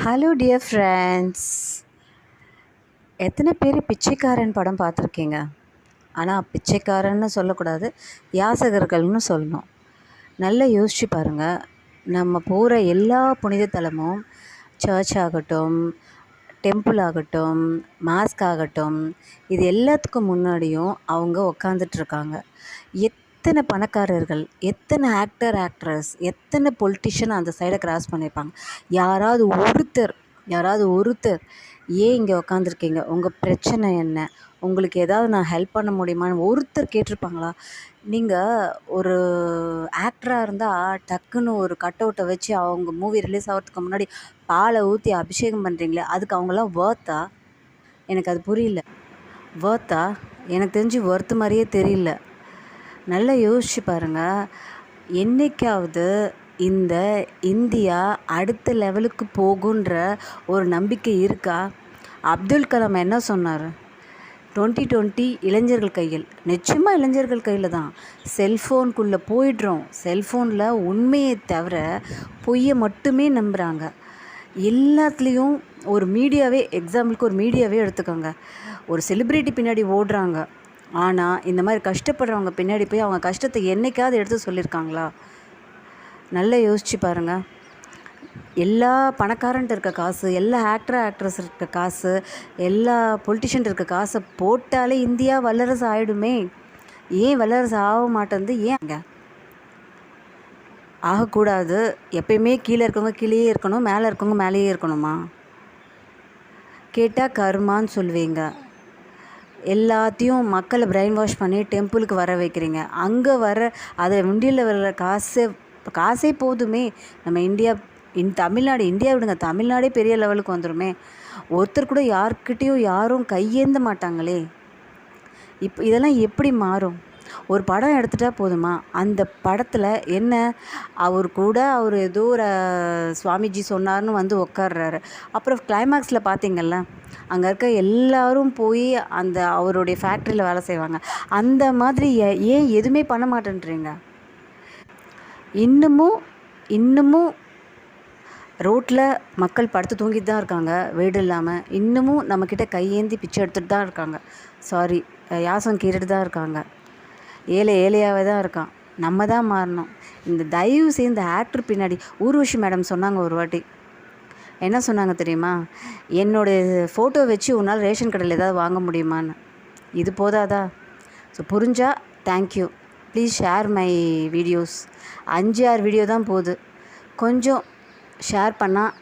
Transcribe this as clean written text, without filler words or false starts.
Hello dear friends. எத்தனை பேர் பிச்சைக்காரன் படம் பார்த்துருக்கீங்க? ஆனால் பிச்சைக்காரன்னு சொல்லக்கூடாது, யாசகர்கள்னு சொல்லணும். நல்லா யோசிச்சு பாருங்கள். நம்ம போகிற எல்லா புனித தலமும், சர்ச் ஆகட்டும், டெம்பிள் ஆகட்டும், மாஸ்க் ஆகட்டும், இது எல்லாத்துக்கும் முன்னாடியும் அவங்க உக்காந்துட்ருக்காங்க. எத்தனை பணக்காரர்கள், எத்தனை ஆக்ட்ரஸ், எத்தனை பொலிட்டிஷியன் அந்த சைடை கிராஸ் பண்ணியிருப்பாங்க. யாராவது ஒருத்தர் ஏன் இங்கே உக்காந்துருக்கீங்க, உங்கள் பிரச்சனை என்ன, உங்களுக்கு ஏதாவது நான் ஹெல்ப் பண்ண முடியுமான்னு ஒருத்தர் கேட்டிருப்பாங்களா? நீங்கள் ஒரு ஆக்டராக இருந்தால் டக்குன்னு ஒரு கட் அவுட்டை வச்சு அவங்க மூவி ரிலீஸ் ஆகிறதுக்கு முன்னாடி பாலை ஊற்றி அபிஷேகம் பண்ணுறீங்களே, அதுக்கு அவங்களாம் வர்த்தா? எனக்கு அது புரியல. வர்த்தா? எனக்கு தெரிஞ்சு வர்த்து மாதிரியே தெரியல. நல்லா யோசிச்சு பாருங்கள். என்றைக்காவது இந்த இந்தியா அடுத்த லெவலுக்கு போகுன்ற ஒரு நம்பிக்கை இருக்கா? அப்துல் கலாம் என்ன சொன்னார்? 2020 இளைஞர்கள் கையில். நிச்சயமாக இளைஞர்கள் கையில் தான். செல்ஃபோனுக்குள்ளே போயிடுறோம். செல்ஃபோனில் உண்மையை தவிர பொய்யை மட்டுமே நம்புகிறாங்க. எல்லாத்துலேயும் ஒரு மீடியாவே, எக்ஸாம்பிளுக்கு ஒரு மீடியாவே எடுத்துக்கோங்க. ஒரு செலிப்ரிட்டி பின்னாடி ஓடுறாங்க. ஆனால் இந்த மாதிரி கஷ்டப்படுறவங்க பின்னாடி போய் அவங்க கஷ்டத்தை என்றைக்காவது எடுத்து சொல்லியிருக்காங்களா? நல்லா யோசிச்சு பாருங்கள். எல்லா பணக்காரன்ட்டு இருக்க காசு, எல்லா ஆக்ட்ரஸ் இருக்க காசு, எல்லா பொலிட்டிஷியன் இருக்க காசை போட்டாலே இந்தியா வல்லரசு ஆகிடுமே. ஏன் வல்லரசு ஆக மாட்டேங்குது? ஏன் ஆகக்கூடாது? எப்பயுமே கீழே இருக்கவங்க கீழேயே இருக்கணும், மேலே இருக்கவங்க மேலேயே இருக்கணுமா? கேட்டால் கர்மான்னு சொல்லுவீங்க. எல்லாத்தையும் மக்களை பிரெயின் வாஷ் பண்ணி டெம்பிளுக்கு வர வைக்கிறீங்க. அங்கே அதை உண்டியலில் வர்ற காசே போதுமே. நம்ம இந்தியா விடுங்க, தமிழ்நாடே பெரிய லெவலுக்கு வந்துடுமே. ஒருத்தர் கூட யாரும் கையேந்த மாட்டாங்களே. இதெல்லாம் எப்படி மாறும்? ஒரு படம் எடுத்துகிட்டா போதுமா? அந்த படத்தில் என்ன, அவர் ஏதோ ஒரு சுவாமிஜி சொன்னார்னு வந்து உட்கார்றாரு. அப்புறம் கிளைமேக்ஸில் பார்த்தீங்கள்ல, அங்கே இருக்க எல்லாரும் போய் அந்த அவருடைய ஃபேக்ட்ரியில் வேலை செய்வாங்க. அந்த மாதிரி ஏன் எதுவுமே பண்ண மாட்டேன்றீங்க? இன்னமும் ரோட்டில் மக்கள் படுத்து தூங்கிட்டு தான் இருக்காங்க, வீடு இல்லாமல். இன்னமும் நம்மக்கிட்ட கையேந்தி பிச்சை எடுத்துகிட்டு தான் இருக்காங்க. சாரி, யாசம் கேட்டுட்டு தான் இருக்காங்க. ஏழையாகவே தான் இருக்கான். நம்ம தான் மாறணும். இந்த தயவு செய்து இந்த ஆக்டர் பின்னாடி ஊர்வஷி மேடம் சொன்னாங்க ஒரு வாட்டி. என்ன சொன்னாங்க தெரியுமா? என்னோடய ஃபோட்டோ வச்சு உன்னால் ரேஷன் கடையில் ஏதாவது வாங்க முடியுமான்னு. இது போதாதா? ஸோ புரிஞ்சால் thank you. Please share my videos. 5-6 video தான் போகுது. கொஞ்சம் ஷேர் பண்ணால்